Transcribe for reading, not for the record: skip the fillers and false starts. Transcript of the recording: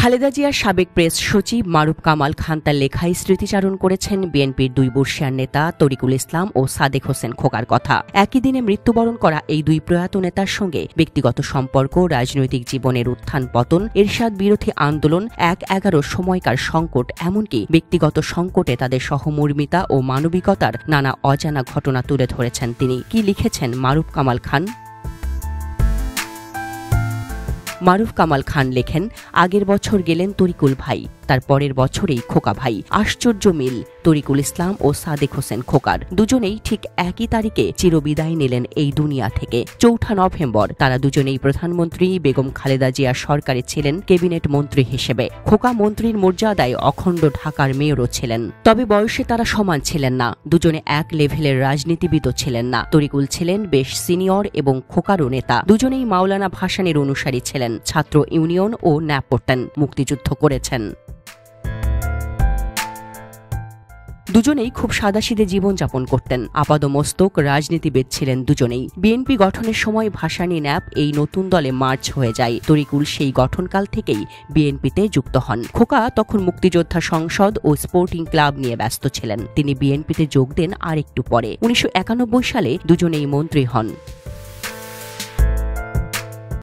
খালেদা জিয়ার সাবেক প্রেস সচিব মারুফ কামাল খান তার লেখায় স্মৃতিচারণ করেছেন বিএনপির দুই বর্ষীয়ান নেতা তরিকুল ইসলাম ও সাদেক হোসেন খোকার কথা। একই দিনে মৃত্যুবরণ করা এই দুই প্রয়াত নেতার সঙ্গে ব্যক্তিগত সম্পর্ক, রাজনৈতিক জীবনের উত্থান পতন, এরশাদ বিরোধী আন্দোলন, ১/১১ সময়কার সংকট, এমনকি ব্যক্তিগত সংকটে তাদের সহমর্মিতা ও মানবিকতার নানা অজানা ঘটনা তুলে ধরেছেন তিনি। কি লিখেছেন মারুফ কামাল খান? মারুফ কামাল খান লেখেন, আগের বছর গেলেন তরিকুল ভাই, তার পরের বছরেই খোকা ভাই। আশ্চর্য মিল তরিকুল ইসলাম ও সাদেক হোসেন খোকার। দুজনেই ঠিক একই তারিখে চিরবিদায় নিলেন এই দুনিয়া থেকে। ৪ নভেম্বর তারা দুজনেই প্রধানমন্ত্রী বেগম খালেদা জিয়ার সরকারে ছিলেন ক্যাবিনেট মন্ত্রী হিসেবে। খোকা মন্ত্রীর মর্যাদায় অখণ্ড ঢাকার মেয়রও ছিলেন। তবে বয়সে তারা সমান ছিলেন না, দুজনে এক লেভেলের রাজনীতিবিদও ছিলেন না। তরিকুল ছিলেন বেশ সিনিয়র এবং খোকারও নেতা। দুজনেই মাওলানা ভাসানীর অনুসারী ছিলেন, ছাত্র ইউনিয়ন ও ন্যাপ পড়তেন, মুক্তিযুদ্ধ করেছেন। দুজনেই খুব সাদাসিধে জীবনযাপন করতেন। আপাদমস্তক রাজনীতিবিদ ছিলেন দুজনেই। বিএনপি গঠনের সময় ভাসানী ন্যাপ এই নতুন দলে মার্চ হয়ে যায়। তরিকুল সেই গঠনকাল থেকেই বিএনপিতে যুক্ত হন। খোকা তখন মুক্তিযোদ্ধা সংসদ ও স্পোর্টিং ক্লাব নিয়ে ব্যস্ত ছিলেন। তিনি বিএনপিতে যোগ দেন আর একটু পরে। ১৯৯১ সালে দুজনেই মন্ত্রী হন।